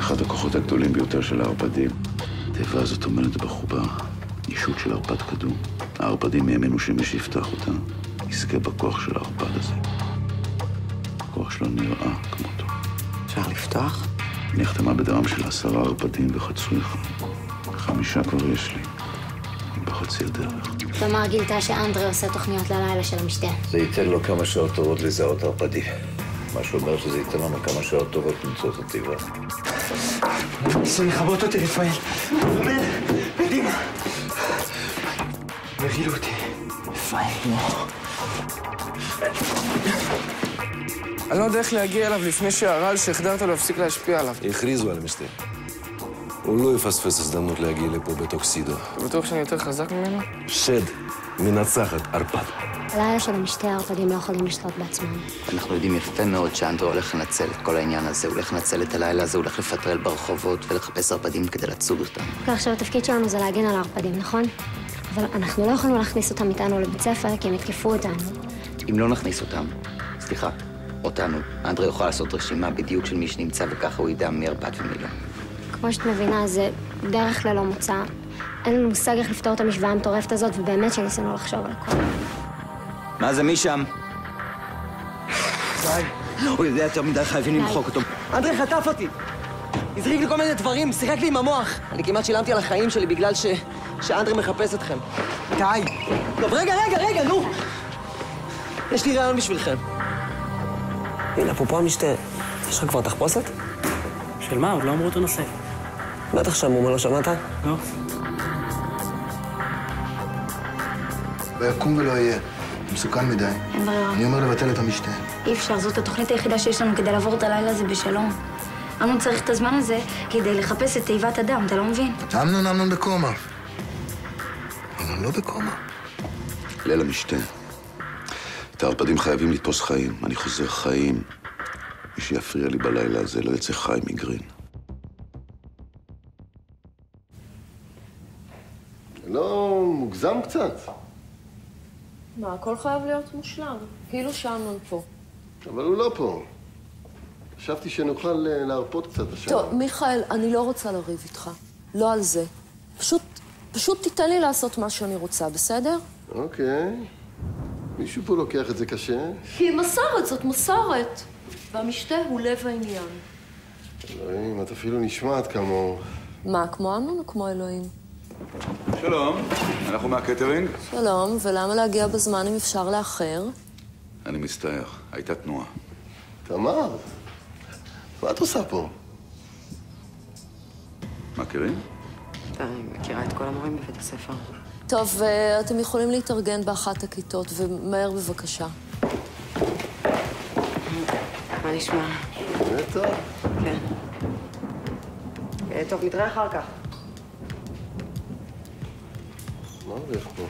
אחד הכוחות הגדולים ביותר של הערפדים. התיבה הזאת עומדת בחובה, אישות של ערפד קדום. הערפדים האמינו שמי שיפתח אותה, יזכה בכוח של הערפד הזה. הכוח שלו נראה כמותו. אפשר לפתוח? נחתמה בדמם של 10 ערפדים וחצו אחד. 5 כבר יש לי. אני בחצי הדרך. תמר גילתה שאנדרי עושה תוכניות ללילה של המשתה. זה ייתן לו כמה שעות טובות לזהות ערפדים. מה שאומר שזה ייתן לנו כמה שעות טובות למצוא את התיבה. ניסו לכבות אותי, רפאל. עומד, קדימה. וגילו אותי. רפאל, לא. אני לא יודע איך להגיע אליו לפני שהרעל שהחדרת לו יפסיק להשפיע עליו. הכריזו על המשתה. הוא לא יפספס הזדמנות להגיע לפה בטוקסידו. אתה בטוח שאני יותר חזק ממנו? שד, מנצחת, ערפד. הלילה של המשתה הערפדים לא יכולים לשלוט בעצמם. אנחנו יודעים יפה מאוד שאנדרי הולך לנצל את כל העניין הזה. הוא הולך לנצל את הלילה הזה, הוא הולך לפטרל ברחובות ולחפש ערפדים כדי לצוד אותם. עכשיו, התפקיד שלנו זה להגן על הערפדים, נכון? אבל אנחנו לא יכולנו להכניס אותם איתנו לבית ספר כי הם יתקפו אותנו. אם לא נכניס אותם, סליחה, אותנו, אנדרי יוכל לעשות רשימה בדיוק של מי שנמצא וככה הוא ידע מי ערפד ומי לא. כמו שאת מבינה, זה דרך ללא מוצא. אין לנו מושג איך לפתור את המשוואה המטורפת הזאת, ובאמת שניסינו לחשוב על הכל. מה זה, מי שם? די. הוא יודע יותר מדי, חייבים למחוק אותו. אנדרי חטף אותי! הזריק לי כל מיני דברים, שיחק לי עם המוח. אני כמעט שילמתי על החיים שלי בגלל שאנדרי מחפש אתכם. די. טוב, רגע, נו! יש לי רעיון בשבילכם. הנה, אפרופו המשתה, יש לך כבר תחפושת? של מה? עוד לא אמרו את הנושא. בטח שהמומה לא שמעת? לא. לא יקום ולא יהיה. מסוכן מדי. אין ברירה. אני אומר לבטל את המשתה. אי אפשר, זאת התוכנית היחידה שיש לנו כדי לעבור את הלילה הזה בשלום. אמנון צריך את הזמן הזה כדי לחפש את תיבת הדם, אתה לא מבין? אמנון בקומה. אמנון לא בקומה. ליל המשתה. את הערפדים חייבים לתפוס חיים. אני חוזר חיים. מי שיפריע לי בלילה הזה לא יצא חי מגרין. לא מוגזם קצת. מה, הכל חייב להיות מושלם. כאילו שאמנון פה. אבל הוא לא פה. חשבתי שנוכל להרפות קצת השעה. טוב, מיכאל, אני לא רוצה לריב איתך. לא על זה. פשוט תיתן לי לעשות מה שאני רוצה, בסדר? אוקיי. מישהו פה לוקח את זה קשה? כי מסורת זאת מסורת. והמשתה הוא לב העניין. אלוהים, את אפילו נשמעת כמו... מה, כמו אמנון או כמו אלוהים? שלום, אנחנו מהקטרינג. שלום, ולמה להגיע בזמן אם אפשר לאחר? אני מצטער, הייתה תנועה. תמר, מה את עושה פה? מכירים? אני מכירה את כל המורים בבית הספר. טוב, אתם יכולים להתארגן באחת הכיתות, ומהר בבקשה. מה נשמע? באמת טוב. כן. טוב, נתראה אחר כך. מה הולך פה?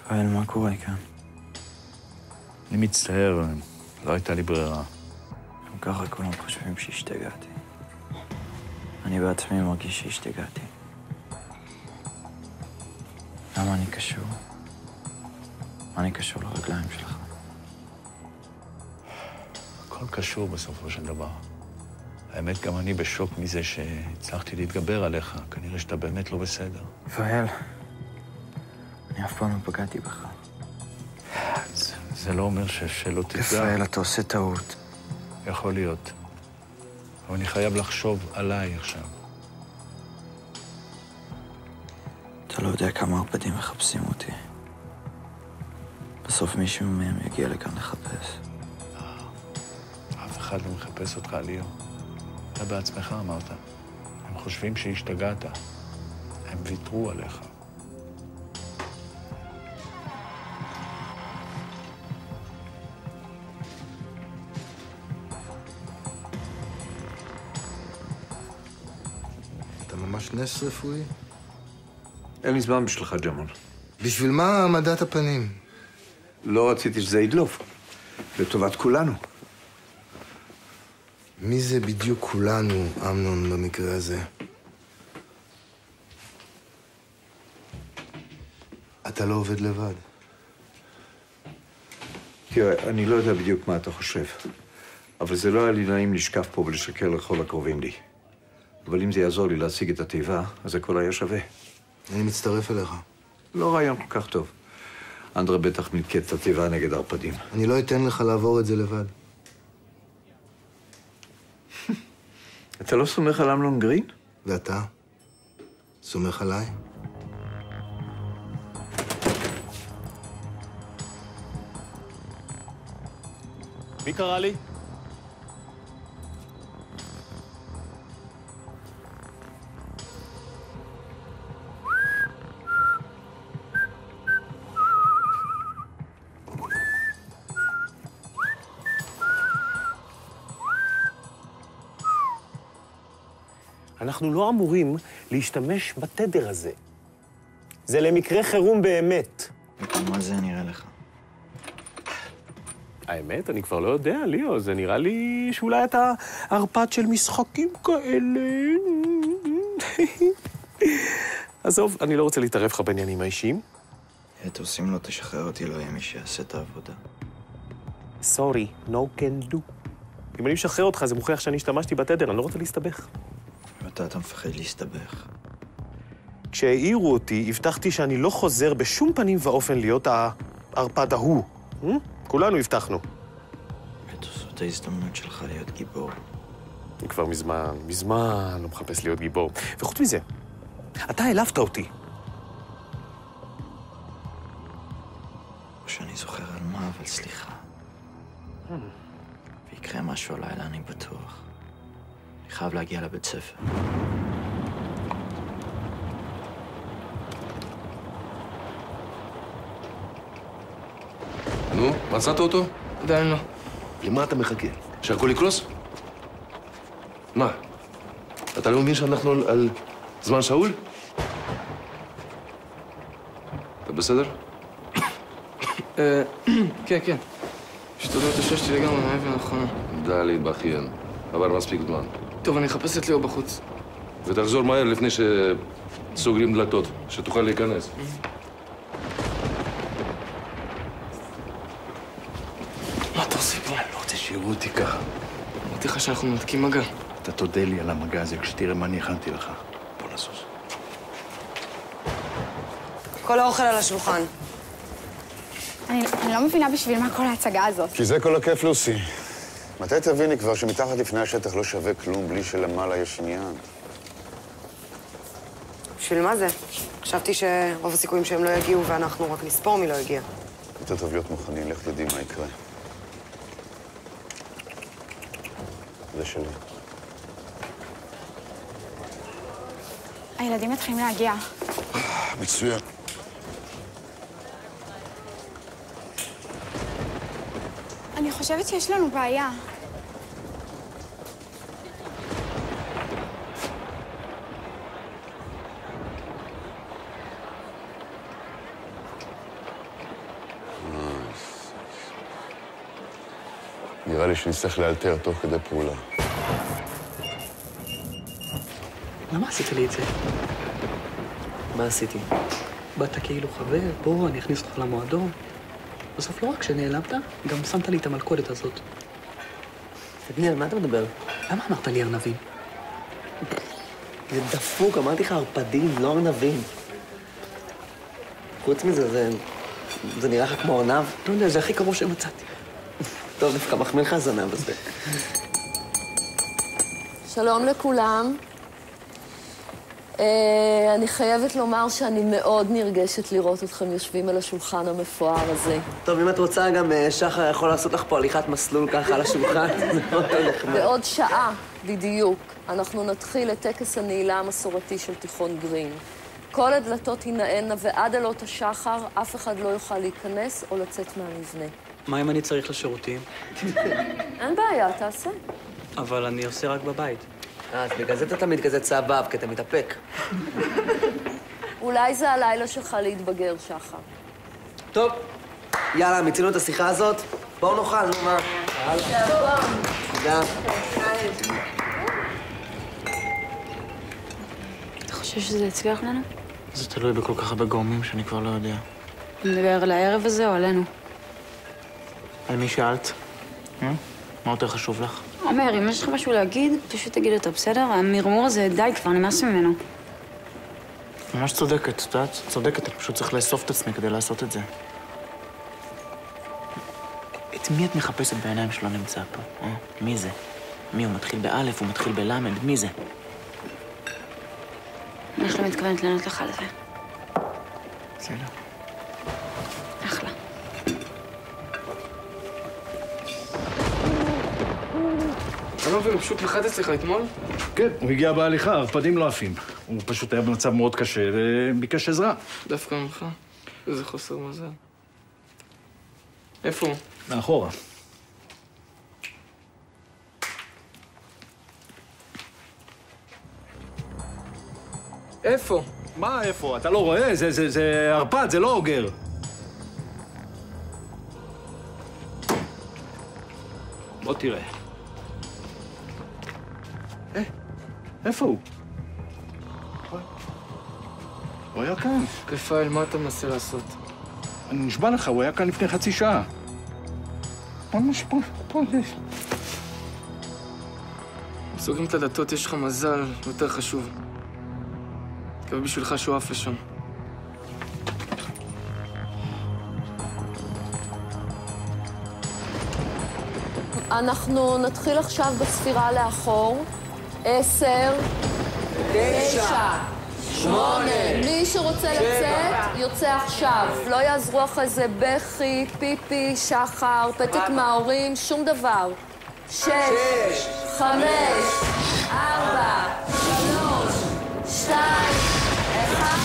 רפאל, מה קורה כאן? אני מצטער, לא הייתה לי ברירה. גם ככה כולם חושבים שהשתגעתי. אני בעצמי מרגיש שהשתגעתי. למה אני קשור? מה אני קשור לרגליים שלך? הכל קשור בסופו של דבר. האמת, גם אני בשוק מזה שהצלחתי להתגבר עליך. כנראה שאתה באמת לא בסדר. רפאל, אני אף פעם לא פגעתי בך. זה לא אומר שלא תפגע. רפאל, אתה עושה טעות. יכול להיות. אבל אני חייב לחשוב עליי עכשיו. אתה לא יודע כמה ערפדים מחפשים אותי. בסוף מישהו מהם יגיע לכאן לחפש. אף אחד לא מחפש אותך, ליאו. אתה בעצמך אמרת. הם חושבים שהשתגעת. הם ויתרו עליך. ממש נס רפואי. אין לי זמן בשבילך, ג'מון. בשביל מה העמדת הפנים? לא רציתי שזה ידלוף. לטובת כולנו. מי זה בדיוק כולנו, אמנון, במקרה הזה? אתה לא עובד לבד. תראה, אני לא יודע בדיוק מה אתה חושב, אבל זה לא היה לי נעים לשקף פה ולשקר לכל הקרובים לי. אבל אם זה יעזור לי להשיג את התיבה, אז זה כל היה שווה. אני מצטרף אליך. לא רעיון כל כך טוב. אנדרה בטח מלקט את התיבה נגד ערפדים. אני לא אתן לך לעבור את זה לבד. אתה לא סומך על אמנון גרין? ואתה? סומך עליי? מי קרא לי? אנחנו לא אמורים להשתמש בתדר הזה. זה למקרה חירום באמת. וכמה זה נראה לך? האמת, אני כבר לא יודע, ליאו, זה נראה לי שאולי אתה ערפד של משחקים כאלה. עזוב, אני לא רוצה להתערב לך בעניינים האישיים. את עושים לו, תשחרר אותי, לא יהיה מי שיעשה את העבודה. Sorry, no can do. אם אני משחרר אותך, זה מוכיח שאני השתמשתי בתדר, אני לא רוצה להסתבך. אתה מפחד להסתבך. כשהעירו אותי, הבטחתי שאני לא חוזר בשום פנים ואופן להיות הערפד ההוא. כולנו הבטחנו. זאת ההזדמנות שלך להיות גיבור. אני כבר מזמן לא מחפש להיות גיבור. וחוץ מזה, אתה העלבת אותי. שאני זוכר על מה, אבל סליחה. ויקרה משהו הלילה, אני בטוח. אני חייב להגיע לבית ספר. נו, מצאת אותו? עדיין לא. למה אתה מחכה? שהכל יקרוס? מה? אתה לא מבין שאנחנו על זמן שאול? אתה בסדר? כן, כן. פשוט עוד לא התאוששתי לגמרי מהאבן האחרונה. די להתבכיין. עבר מספיק זמן. טוב, אני אחפש את ליאו בחוץ. ותחזור מהר לפני שסוגרים דלתות, שתוכל להיכנס. מה אתה עושה פה? אני לא רוצה שיראו אותי ככה. אמרתי לך שאנחנו מנתקים מגע. אתה תודה לי על המגע הזה כשתראה מה אני הכנתי לך. בוא נזוז. כל האוכל על השולחן. אני לא מבינה בשביל מה כל ההצגה הזאת. כי זה כל הכיף, לוסי. מתי תביני כבר שמתחת לפני השטח לא שווה כלום בלי שלמעלה יש עניין? בשביל מה זה? חשבתי שרוב הסיכויים שהם לא יגיעו ואנחנו רק נספור מי לא יגיע. יותר טוב להיות מוכנים, לך תדעי מה יקרה. זה שלי. הילדים מתחילים להגיע. מצוין. אני חושבת שיש לנו בעיה. נראה לי שנצטרך לאלתר תוך כדי פעולה. למה עשית לי את זה? מה עשיתי? באת כאילו חבר, בוא, אני אכניס אותך למועדון. בסוף לא רק שנעלמת, גם שמת לי את המלכודת הזאת. תגיד לי, על מה אתה מדבר? למה אמרת לי ארנבים? זה דפוק, אמרתי לך ערפדים, לא ארנבים. חוץ מזה, זה נראה לך כמו ארנב? לא יודע, זה הכי קרוב שמצאתי. טוב, דווקא מחמיא לך זנב הזה. שלום לכולם. אני חייבת לומר שאני מאוד נרגשת לראות אתכם יושבים על השולחן המפואר הזה. טוב, אם את רוצה, גם שחר יכול לעשות לך פה הליכת מסלול ככה על השולחן. בעוד שעה בדיוק אנחנו נתחיל את טקס הנעילה המסורתי של תיכון גרין. כל הדלתות ינעלנה ועד עלות השחר אף אחד לא יוכל להיכנס או לצאת מהמבנה. מה אם אני צריך לשירותים? אין בעיה, תעשה. אבל אני עושה רק בבית. אז בגלל זה אתה תמיד כזה צהבהב, כי אתה מתאפק. אולי זה הלילה שלך להתבגר, שחר. טוב, יאללה, מיצינו את השיחה הזאת. בואו נאכל, נו מה? יאללה. תודה. אתה חושב שזה יצליח לנו? זה תלוי בכל כך הרבה גורמים שאני כבר לא יודע. אתה מדבר על הערב הזה או עלינו? על מי שאלת? מה יותר חשוב לך? עומר, אם יש לך משהו להגיד, פשוט תגיד אותו, בסדר? המרמור הזה, די, כבר נמאס ממנו. ממש צודקת, את יודעת? צודקת, אני פשוט צריך לאסוף את עצמי כדי לעשות את זה. את מי את מחפשת בעיניים שלא נמצא פה? מי זה? מי? הוא מתחיל באלף, הוא מתחיל בלמד, מי זה? אני לא מתכוונת לענות לך על זה. בסדר. אחלה. אני לא מבין, הוא פשוט נחת אצלך אתמול? כן, הוא הגיע בהליכה, הרפדים לא עפים. הוא פשוט היה במצב מאוד קשה וביקש עזרה. דווקא ממך? איזה חוסר מזל. איפה הוא? מאחורה. איפה? מה איפה? אתה לא רואה? זה הרפד, זה לא אוגר. בוא תראה. איפה הוא? הוא היה כאן. רפאל, מה אתה מנסה לעשות? אני נשבע לך, הוא היה כאן לפני חצי שעה. ממש פה. סוגרים את הדלתות, יש לך מזל, יותר חשוב. מקווה בשבילך שהוא עף לשם. אנחנו נתחיל עכשיו בספירה לאחור. 10, 9, 8. מי שרוצה לצאת, יוצא עכשיו. לא יעזרו אחרי זה בכי, פיפי, שחר, פתק מההורים, שום דבר. 6, 5, 4, 3, 2, 1.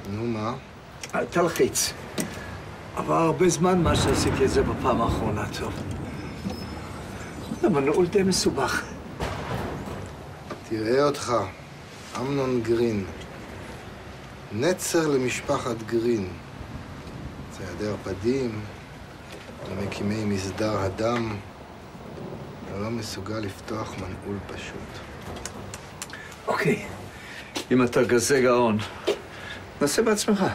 נו, מה? אל תלחיץ. עבר הרבה זמן מה שעשיתי את זה בפעם האחרונה, טוב. המנעול די מסובך. תראה אותך, אמנון גרין. נצר למשפחת גרין. ציידי ערפדים, למקימי מסדר הדם. אתה לא מסוגל לפתוח מנעול פשוט. אוקיי, אם אתה כזה גאון, נסה בעצמך.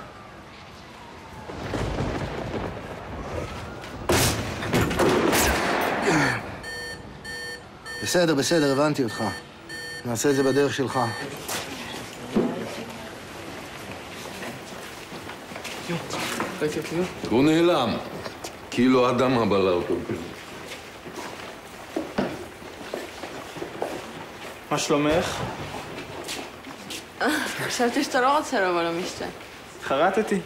בסדר, הבנתי אותך. נעשה את זה בדרך שלך. ראיתי את ליאו? הוא נעלם. כאילו אדם הבלה אותו. מה שלומך? חשבתי שאתה לא רוצה לבוא למשתה. חרטתי.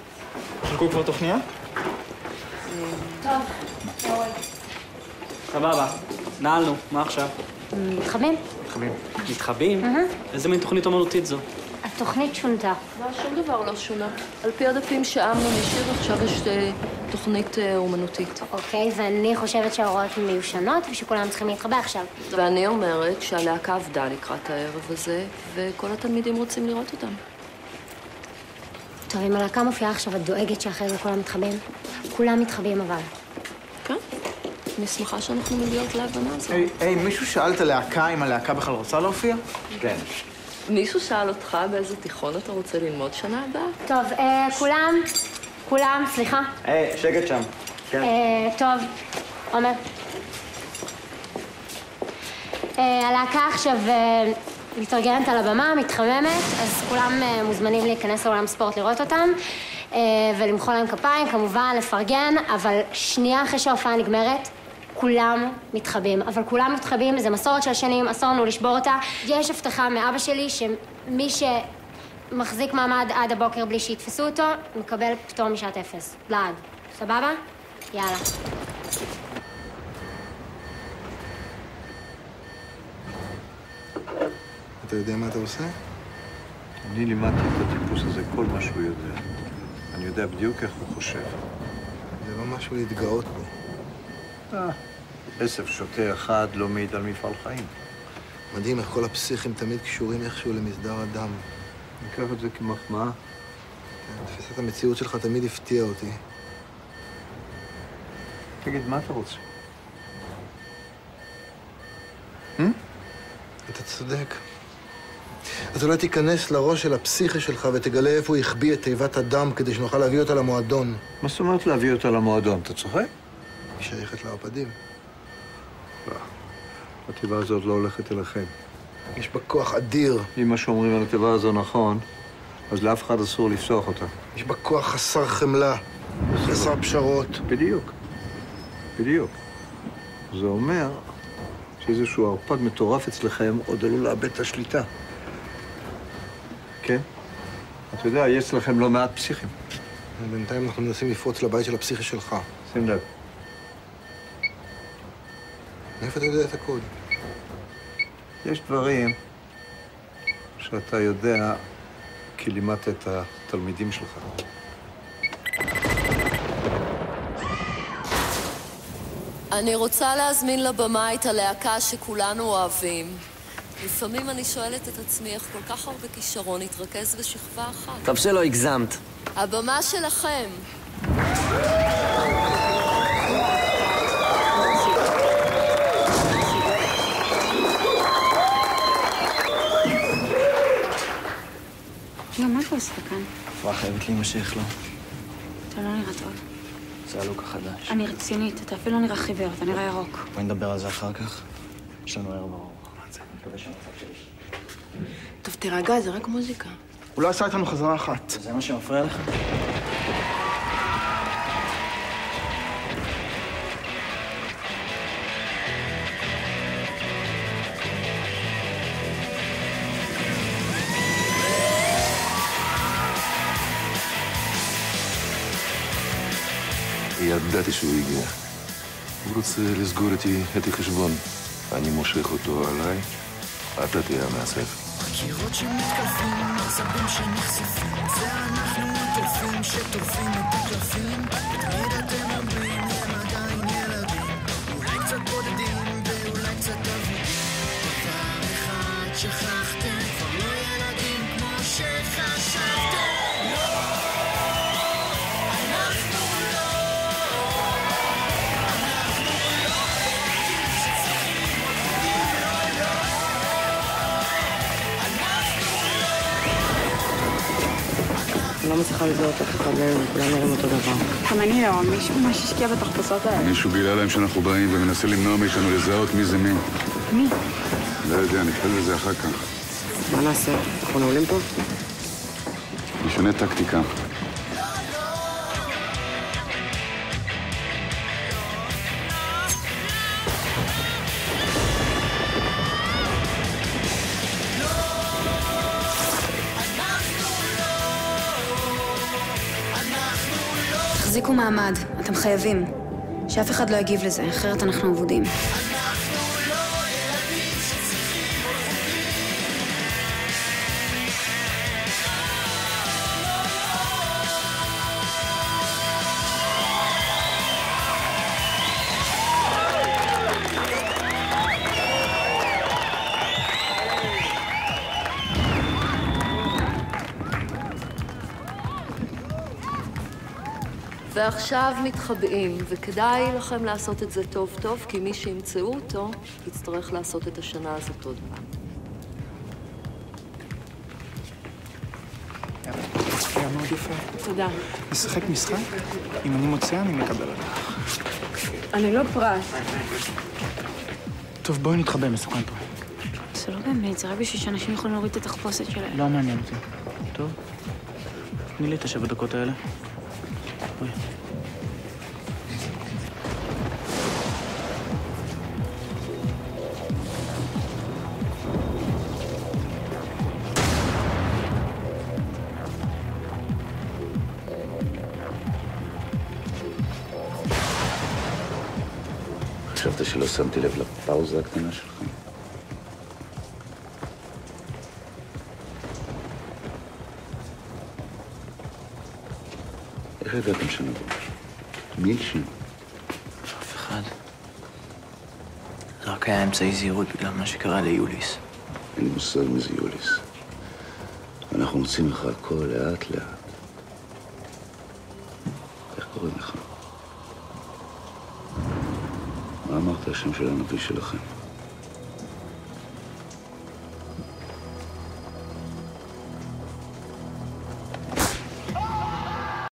חלקו כבר תוכניה? טוב, יורד. סבבה, נעלנו, מה עכשיו? מתחבאים? מתחבאים? איזה מין תוכנית אומנותית זו? התוכנית שונתה. לא, שום דבר לא שונה. על פי הדפים שאמנון השאיר, עכשיו יש תוכנית אומנותית. אוקיי, ואני חושבת שההוראות מיושנות ושכולם צריכים להתחבא עכשיו. ואני אומרת שהלהקה עבדה לקראת הערב הזה, וכל התלמידים רוצים לראות אותם. טוב, אם הלהקה מופיעה עכשיו, את דואגת שאחרי זה כולם מתחבאים? כולם מתחבאים אבל. כן. אני שמחה שאנחנו מגיעות להבנה הזאת. היי, מישהו שאל את הלהקה אם הלהקה בכלל רוצה להופיע? כן. מישהו שאל אותך באיזה תיכון אתה רוצה ללמוד שנה הבאה? טוב, כולם, סליחה. היי, שקט שם. כן. טוב, עומר. הלהקה עכשיו מתארגנת על הבמה, מתחממת, אז כולם מוזמנים להיכנס לאולם ספורט לראות אותם, ולמחוא להם כפיים, כמובן, לפרגן, אבל שנייה אחרי שההופעה נגמרת, כולם מתחבאים. אבל כולם מתחבאים, זה מסורת של שנים, אסור לנו לשבור אותה. יש הבטחה מאבא שלי שמי שמחזיק מעמד עד הבוקר בלי שיתפסו אותו, מקבל פטור משעת אפס. לעד. סבבה? יאללה. אתה יודע מה אתה עושה? אני לימדתי את הטיפוס הזה כל מה שהוא יודע. אני יודע בדיוק איך הוא חושב. זה לא משהו להתגאות בו. עשב שוטה אחד לא מעיד על מפעל חיים. מדהים איך כל הפסיכים תמיד קשורים איכשהו למסדר הדם. ניקח את זה כמחמאה. תפיסת המציאות שלך תמיד הפתיעה אותי. תגיד, מה אתה רוצה? אתה צודק. אז אולי תיכנס לראש של הפסיכי שלך ותגלה איפה הוא החביא את תיבת הדם כדי שנוכל להביא אותה למועדון. מה זאת אומרת להביא אותה למועדון? אתה צוחק? היא שייכת לערפדים. לא. התיבה הזאת לא הולכת אליכם. יש בה כוח אדיר. אם מה שאומרים על התיבה הזו נכון, אז לאף אחד אסור לפסוח אותה. יש בה כוח חסר חמלה, חסר פשרות. בדיוק. בדיוק. זה אומר שאיזשהו ערפד מטורף אצלכם עוד עלול לאבד את השליטה. כן? אתה יודע, יש אצלכם לא מעט פסיכים. בינתיים אנחנו מנסים לפרוץ לבית של הפסיכי שלך. שים לב. מאיפה אתה יודע את הקוד? יש דברים שאתה יודע כי לימדת את התלמידים שלך. אני רוצה להזמין לבמה את הלהקה שכולנו אוהבים. לפעמים אני שואלת את עצמי איך כל כך הרבה כישרון התרכז בשכבה אחת. טוב שלא הגזמת. הבמה שלכם. מה אתה עושה כאן? הפרעה חייבת להימשך לו. אתה לא נראה טוב. זה הלוק החדש. אני רצינית, אתה אפילו לא נראה חיוור, אתה נראה ירוק. בואי נדבר על זה אחר כך. יש לנו ערב ארוך. טוב, תירגע, זה רק מוזיקה. הוא לא עשה איתנו חזרה אחת. זה מה שמפריע לך? ידעתי שהוא הגיע. הוא רוצה לסגור איתי את החשבון. אני מושך אותו עליי, אתה תהיה המאסף. קירות שמתקלפים, מצבים שנחשפים, זה אנחנו הטורפים שטורפים את הקלפים. תמיד אתם אומרים, הם עדיין ילדים, אולי קצת בודדים ואולי קצת אביבים. דבר אחד שכחתם, כבר לא ילדים כמו שחשבתם. אני לא מצליחה לזהות אף אחד מהם, כולם נראים אותו דבר. גם אני לא, מישהו ממש השקיע בתחפושות האלה. מישהו גילה להם שאנחנו באים ומנסה למנוע מאיתנו לזהות מי זה מי. מי? לא יודע, נתחיל בזה אחר כך. מה נעשה? אנחנו נעולים פה? נשנה טקטיקה. תחזיקו מעמד, אתם חייבים. שאף אחד לא יגיב לזה, אחרת אנחנו עבודים. ועכשיו מתחבאים, וכדאי לכם לעשות את זה טוב טוב, כי מי שימצאו אותו יצטרך לעשות את השנה הזאת עוד פעם. היה מאוד יפה. תודה. נשחק משחק? אם אני מוצא, אני מקבל אותך. אני לא פרס. טוב, בואי נתחבא, מסוכן פה. זה לא באמת, זה רק בשביל שאנשים יכולים להוריד את התחפושת שלהם. לא מעניין אותי. טוב? תני לי את 7 דקות האלה. בואי. חשבת שלא שמתי לב לפאוזה הקטנה שלך? איך ידעתם שנבוא? מי שם? אף אחד. זה רק היה אמצעי זהירות בגלל מה שקרה ליוליס. אין לי מושג מי זה יוליס. אנחנו מוצאים לך הכל לאט לאט. איך קוראים לך? מה אמרת השם של הנביא שלכם?